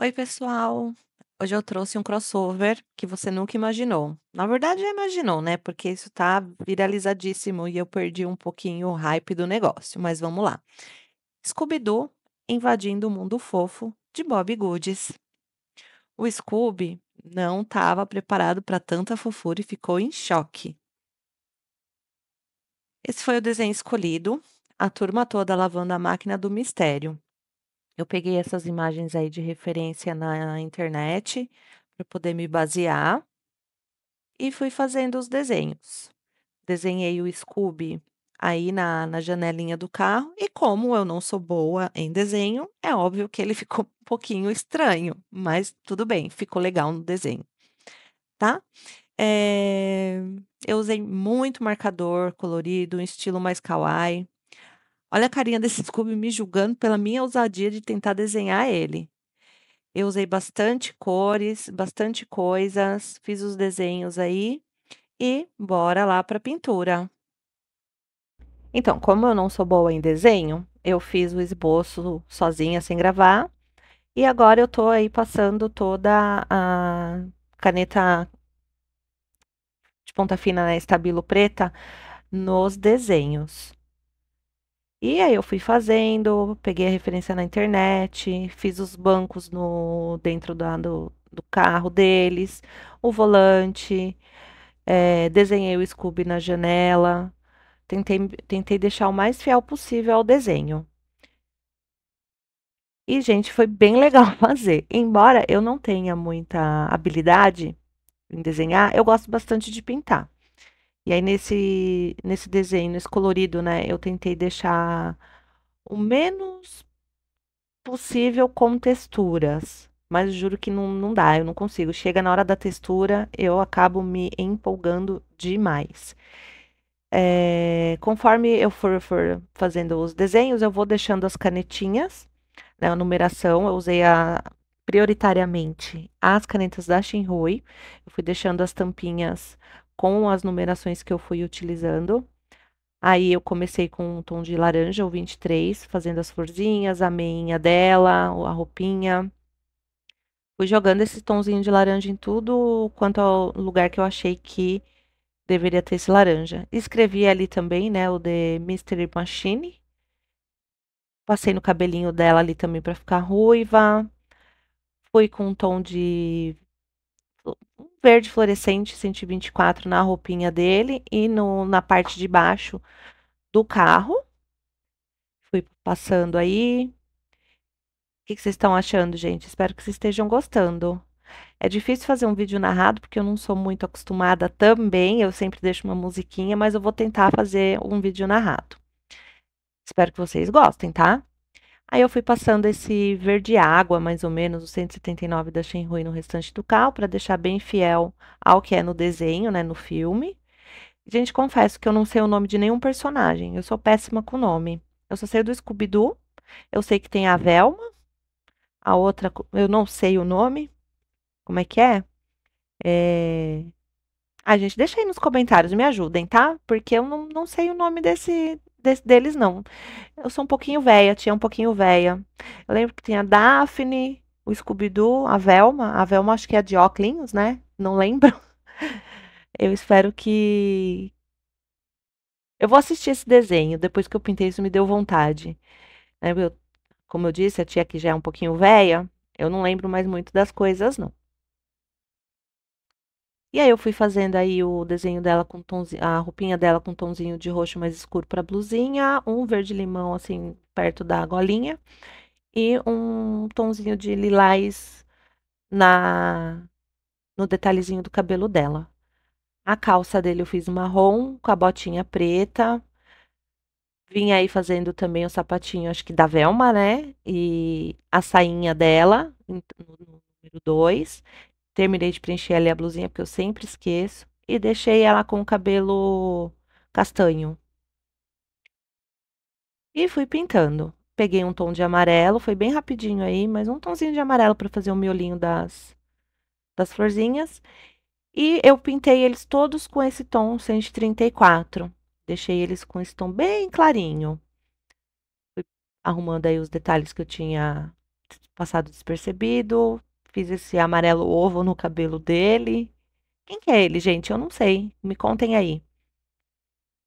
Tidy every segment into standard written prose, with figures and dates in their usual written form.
Oi, pessoal. Hoje eu trouxe um crossover que você nunca imaginou. Na verdade, já imaginou, né? Porque isso tá viralizadíssimo e eu perdi um pouquinho o hype do negócio. Mas vamos lá. Scooby-Doo invadindo o mundo fofo de Bob Goods. O Scooby não estava preparado para tanta fofura e ficou em choque. Esse foi o desenho escolhido, a turma toda lavando a máquina do mistério. Eu peguei essas imagens aí de referência na internet para poder me basear e fui fazendo os desenhos. Desenhei o Scooby aí na janelinha do carro e como eu não sou boa em desenho, é óbvio que ele ficou um pouquinho estranho, mas tudo bem, ficou legal no desenho, tá? Eh, eu usei muito marcador colorido, um estilo mais kawaii. Olha a carinha desse Scooby me julgando pela minha ousadia de tentar desenhar ele. Eu usei bastante cores, bastante coisas, fiz os desenhos aí e bora lá para pintura. Então, como eu não sou boa em desenho, eu fiz o esboço sozinha, sem gravar, e agora eu tô aí passando toda a caneta de ponta fina, né, estabilo preta, nos desenhos. E aí eu fui fazendo, peguei a referência na internet, fiz os bancos no dentro do carro deles, o volante, desenhei o Scooby na janela, tentei deixar o mais fiel possível ao desenho. E, gente, foi bem legal fazer. Embora eu não tenha muita habilidade em desenhar, eu gosto bastante de pintar. E aí, nesse desenho, nesse colorido, né, eu tentei deixar o menos possível com texturas. Mas juro que não dá, eu não consigo. Chega na hora da textura, eu acabo me empolgando demais. Conforme eu for fazendo os desenhos, eu vou deixando as canetinhas, né, a numeração. Eu usei prioritariamente as canetas da Shinrui. Eu fui deixando as tampinhas com as numerações que eu fui utilizando. Aí eu comecei com um tom de laranja, o 23, fazendo as florzinhas, a meinha dela, a roupinha. Fui jogando esse tomzinho de laranja em tudo quanto ao lugar que eu achei que deveria ter esse laranja. Escrevi ali também, né, o The Mystery Machine. Passei no cabelinho dela ali também para ficar ruiva. Fui com um tom de um verde fluorescente 124 na roupinha dele e na parte de baixo do carro. Fui passando aí. O que que vocês estão achando, gente? Espero que vocês estejam gostando. É difícil fazer um vídeo narrado porque eu não sou muito acostumada também. Eu sempre deixo uma musiquinha, mas eu vou tentar fazer um vídeo narrado. Espero que vocês gostem, tá? Aí eu fui passando esse verde água, mais ou menos, o 179 da Shenhui no restante do carro, para deixar bem fiel ao que é no desenho, né, no filme. Gente, confesso que eu não sei o nome de nenhum personagem. Eu sou péssima com nome. Eu só sei do Scooby-Doo. Eu sei que tem a Velma, a outra, eu não sei o nome. Como é que é? É... Ah, gente, deixa aí nos comentários, me ajudem, tá? Porque eu não sei o nome deles, não. Eu sou um pouquinho velha, tinha um pouquinho velha. Eu lembro que tinha a Daphne, o Scooby-Doo, a Velma. A Velma acho que é de óculos, né? Não lembro. Eu espero que. Eu vou assistir esse desenho. Depois que eu pintei isso, me deu vontade. Né? Como eu disse, a tia que já é um pouquinho velha, eu não lembro mais muito das coisas, não. E aí eu fui fazendo aí o desenho dela com tonzinho, a roupinha dela com tonzinho de roxo mais escuro para blusinha, um verde limão assim perto da golinha e um tonzinho de lilás na no detalhezinho do cabelo dela. A calça dele eu fiz marrom com a botinha preta. Vim aí fazendo também o sapatinho, acho que da Velma, né? E a sainha dela, no número 2. Terminei de preencher ali a blusinha, porque eu sempre esqueço. E deixei ela com o cabelo castanho. E fui pintando. Peguei um tom de amarelo, foi bem rapidinho aí, mas um tomzinho de amarelo para fazer o miolinho das florzinhas. E eu pintei eles todos com esse tom 134. Deixei eles com esse tom bem clarinho. Fui arrumando aí os detalhes que eu tinha passado despercebido. Fiz esse amarelo ovo no cabelo dele. Quem que é ele, gente? Eu não sei. Me contem aí.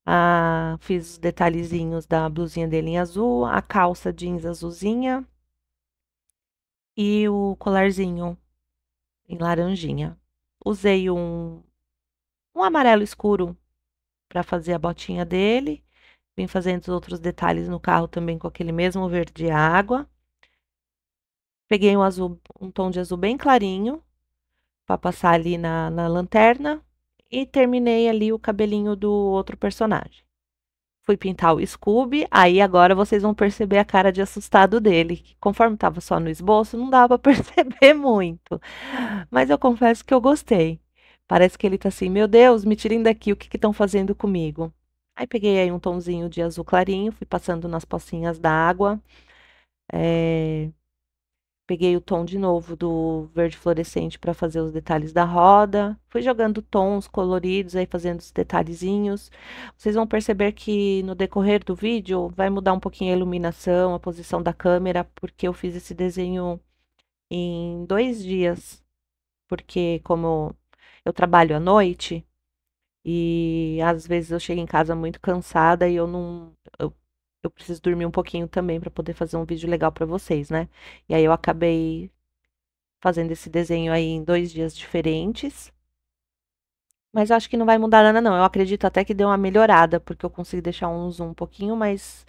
Ah, fiz os detalhezinhos da blusinha dele em azul, a calça jeans azulzinha e o colarzinho em laranjinha. Usei um amarelo escuro para fazer a botinha dele. Vim fazendo os outros detalhes no carro também com aquele mesmo verde água. Peguei um azul, um tom de azul bem clarinho para passar ali na lanterna e terminei ali o cabelinho do outro personagem. Fui pintar o Scooby, aí agora vocês vão perceber a cara de assustado dele. Que conforme estava só no esboço, não dava para perceber muito. Mas eu confesso que eu gostei. Parece que ele tá assim, meu Deus, me tirem daqui, o que que estão fazendo comigo? Aí peguei aí um tomzinho de azul clarinho, fui passando nas pocinhas d'água. Peguei o tom de novo do verde fluorescente para fazer os detalhes da roda. Fui jogando tons coloridos aí, fazendo os detalhezinhos. Vocês vão perceber que no decorrer do vídeo vai mudar um pouquinho a iluminação, a posição da câmera, porque eu fiz esse desenho em 2 dias. Porque como eu trabalho à noite e às vezes eu chego em casa muito cansada e eu não. Eu preciso dormir um pouquinho também para poder fazer um vídeo legal para vocês, né? E aí eu acabei fazendo esse desenho aí em 2 dias diferentes. Mas eu acho que não vai mudar nada, não. Eu acredito até que deu uma melhorada, porque eu consegui deixar um zoom um pouquinho mais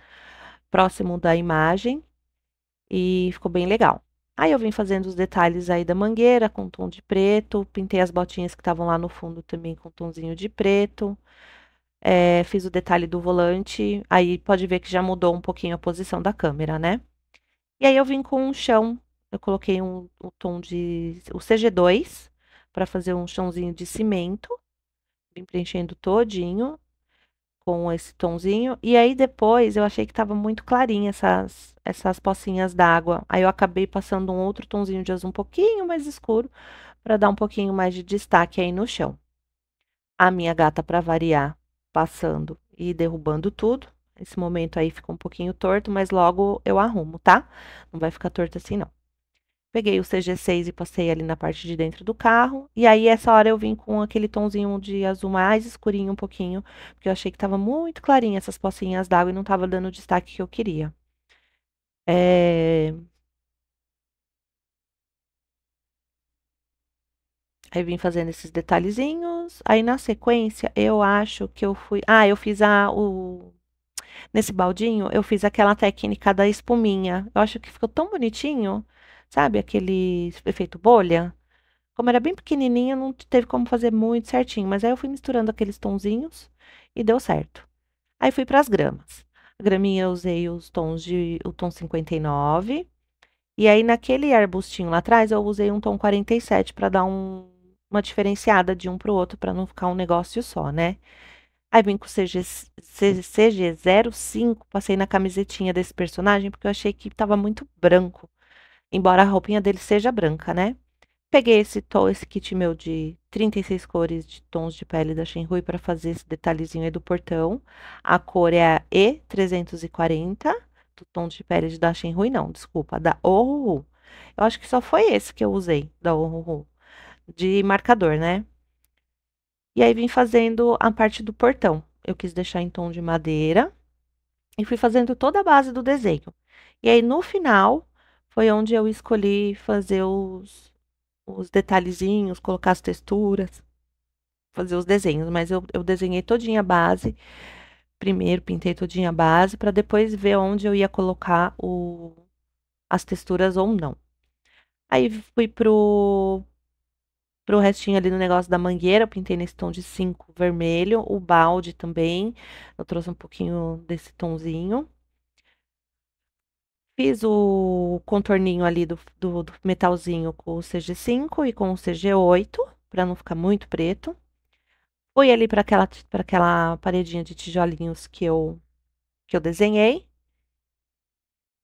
próximo da imagem e ficou bem legal. Aí eu vim fazendo os detalhes aí da mangueira com tom de preto, pintei as botinhas que estavam lá no fundo também com tomzinho de preto. Fiz o detalhe do volante, aí pode ver que já mudou um pouquinho a posição da câmera, né? E aí eu vim com um chão, eu coloquei um tom de o CG2 para fazer um chãozinho de cimento, vim preenchendo todinho com esse tomzinho. E aí depois eu achei que estava muito clarinha essas pocinhas d'água. Aí eu acabei passando um outro tomzinho de azul um pouquinho mais escuro para dar um pouquinho mais de destaque aí no chão. A minha gata, para variar, passando e derrubando tudo. Esse momento aí ficou um pouquinho torto, mas logo eu arrumo, tá? Não vai ficar torto assim, não. Peguei o CG6 e passei ali na parte de dentro do carro. E aí, essa hora eu vim com aquele tomzinho de azul mais escurinho um pouquinho, porque eu achei que tava muito clarinha essas pocinhas d'água e não tava dando o destaque que eu queria. É... Aí vim fazendo esses detalhezinhos. Aí na sequência, eu acho que eu fui. Ah, eu fiz nesse baldinho, eu fiz aquela técnica da espuminha. Eu acho que ficou tão bonitinho, sabe? Aquele efeito bolha. Como era bem pequenininha, não teve como fazer muito certinho, mas aí eu fui misturando aqueles tonzinhos e deu certo. Aí fui para as gramas. A graminha eu usei o tom 59, e aí naquele arbustinho lá atrás eu usei um tom 47 para dar uma diferenciada de um para o outro para não ficar um negócio só, né? Aí vim com o CG05, passei na camisetinha desse personagem porque eu achei que estava muito branco, embora a roupinha dele seja branca, né? Peguei esse kit meu de 36 cores de tons de pele da Shenhui para fazer esse detalhezinho aí do portão. A cor é a E340, do tom de pele da Shenhui, não, desculpa, da Ohuhu. Eu acho que só foi esse que eu usei, da Ohuhu, de marcador, né? E aí vim fazendo a parte do portão. Eu quis deixar em tom de madeira e fui fazendo toda a base do desenho. E aí no final foi onde eu escolhi fazer os detalhezinhos, colocar as texturas, fazer os desenhos, mas eu desenhei todinha a base. Primeiro pintei todinha a base para depois ver onde eu ia colocar as texturas ou não. Aí fui pro restinho ali no negócio da mangueira, eu pintei nesse tom de 5 vermelho, o balde também, eu trouxe um pouquinho desse tomzinho. Fiz o contorninho ali do metalzinho com o CG5 e com o CG8, para não ficar muito preto. Fui ali para aquela paredinha de tijolinhos que eu desenhei.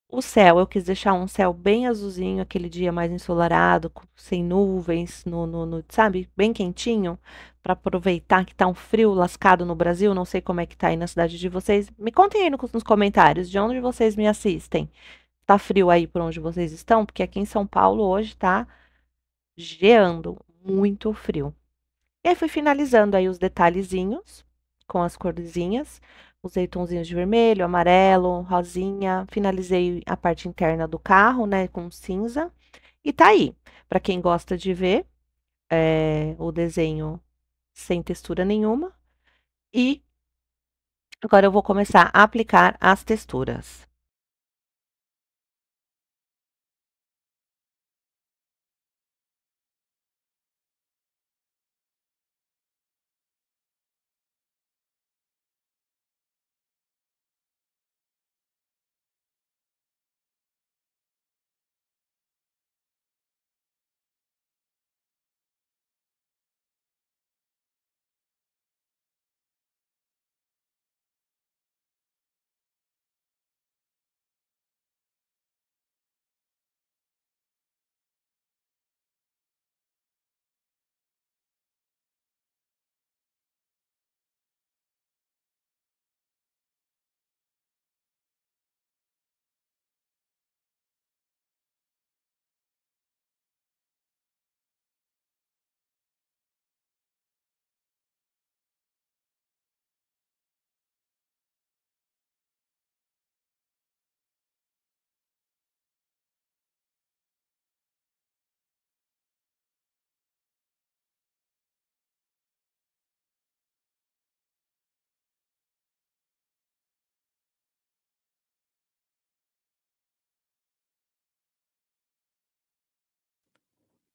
O céu, eu quis deixar um céu bem azulzinho, aquele dia mais ensolarado, sem nuvens, sabe, bem quentinho, para aproveitar que tá um frio lascado no Brasil. Não sei como é que tá aí na cidade de vocês. Me contem aí nos comentários de onde vocês me assistem. Tá frio aí por onde vocês estão? Porque aqui em São Paulo hoje tá geando, muito frio. E aí fui finalizando aí os detalhezinhos com as corzinhas, usei tonzinhos de vermelho, amarelo, rosinha, finalizei a parte interna do carro, né, com cinza. E tá aí, para quem gosta de ver, o desenho sem textura nenhuma. E agora eu vou começar a aplicar as texturas.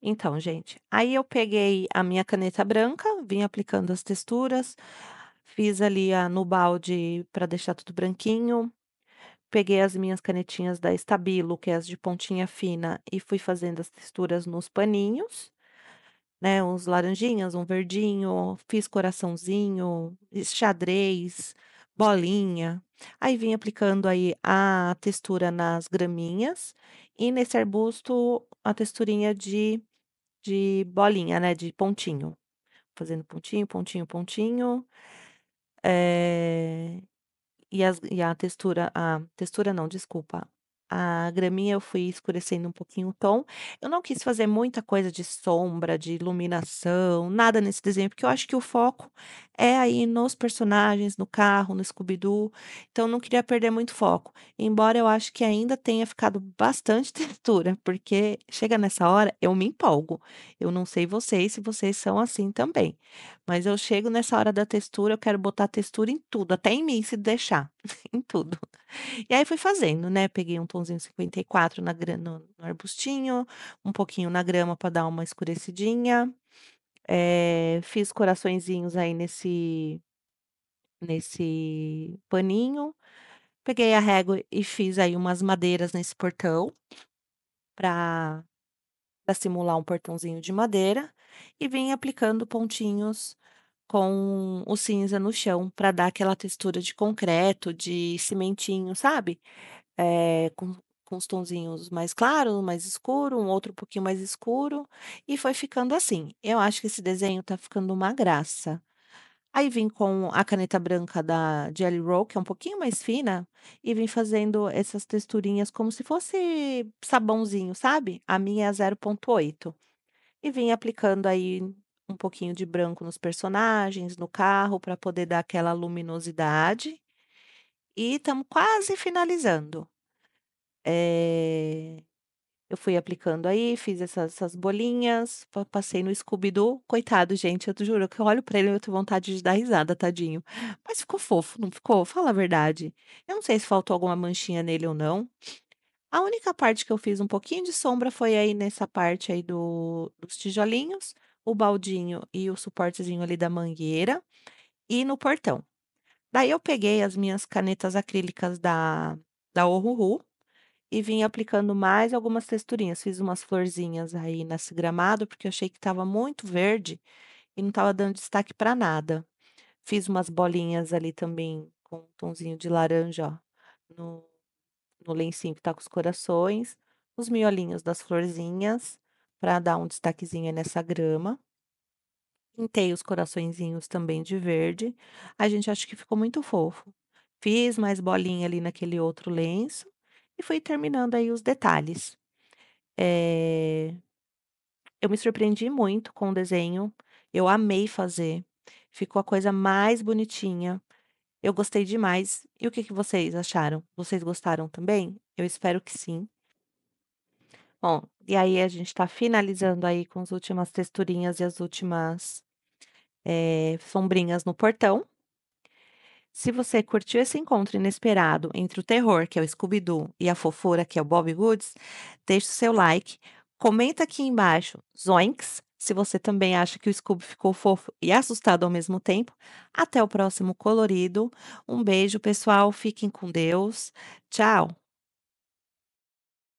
Então, gente, aí eu peguei a minha caneta branca, vim aplicando as texturas, fiz ali no balde para deixar tudo branquinho. Peguei as minhas canetinhas da Stabilo, que é as de pontinha fina, e fui fazendo as texturas nos paninhos, né? Uns laranjinhas, um verdinho, fiz coraçãozinho, xadrez, bolinha. Aí vim aplicando aí a textura nas graminhas e nesse arbusto a texturinha de bolinha, né? De pontinho. Fazendo pontinho, pontinho, pontinho. eh, a textura não, desculpa, a graminha eu fui escurecendo um pouquinho o tom. Eu não quis fazer muita coisa de sombra, de iluminação, nada nesse desenho, porque eu acho que o foco é aí nos personagens, no carro, no Scooby-Doo, então não queria perder muito foco. Embora eu acho que ainda tenha ficado bastante textura, porque chega nessa hora, eu me empolgo. Eu não sei vocês, se vocês são assim também, mas eu chego nessa hora da textura, eu quero botar textura em tudo, até em mim se deixar, em tudo. E aí fui fazendo, né, peguei um tonzinho 54 na gra no arbustinho, um pouquinho na grama para dar uma escurecidinha, fiz coraçõezinhos aí nesse paninho, peguei a régua e fiz aí umas madeiras nesse portão, para simular um portãozinho de madeira, e vim aplicando pontinhos com o cinza no chão, para dar aquela textura de concreto, de cimentinho, sabe? Com os tonzinhos mais claros, mais escuro, um outro um pouquinho mais escuro, e foi ficando assim. Eu acho que esse desenho tá ficando uma graça. Aí vim com a caneta branca da Jelly Roll, que é um pouquinho mais fina, e vim fazendo essas texturinhas como se fosse sabãozinho, sabe? A minha é 0,8. E vim aplicando aí um pouquinho de branco nos personagens, no carro, para poder dar aquela luminosidade. E estamos quase finalizando. Eh, eu fui aplicando aí, fiz essas bolinhas, passei no Scooby-Doo. Coitado, gente, eu te juro que eu olho pra ele e eu tenho vontade de dar risada, tadinho. Mas ficou fofo, não ficou? Fala a verdade. Eu não sei se faltou alguma manchinha nele ou não. A única parte que eu fiz um pouquinho de sombra foi aí nessa parte aí dos tijolinhos, o baldinho e o suportezinho ali da mangueira e no portão. Daí eu peguei as minhas canetas acrílicas da Ohuhu e vim aplicando mais algumas texturinhas. Fiz umas florzinhas aí nesse gramado, porque eu achei que estava muito verde e não estava dando destaque para nada. Fiz umas bolinhas ali também com um tonzinho de laranja, ó, no lencinho que tá com os corações, os miolinhos das florzinhas, para dar um destaquezinho aí nessa grama. Pintei os coraçõezinhos também de verde. A gente, acho que ficou muito fofo. Fiz mais bolinha ali naquele outro lenço e fui terminando aí os detalhes. Eh, eu me surpreendi muito com o desenho, eu amei fazer, ficou a coisa mais bonitinha, eu gostei demais. E o que que vocês acharam? Vocês gostaram também? Eu espero que sim. Bom, e aí a gente tá finalizando aí com as últimas texturinhas e as últimas, sombrinhas no portão. Se você curtiu esse encontro inesperado entre o terror, que é o Scooby-Doo, e a fofura, que é o Bob Goods, deixe o seu like, comenta aqui embaixo, zoinks, se você também acha que o Scooby ficou fofo e assustado ao mesmo tempo. Até o próximo colorido. Um beijo, pessoal. Fiquem com Deus. Tchau.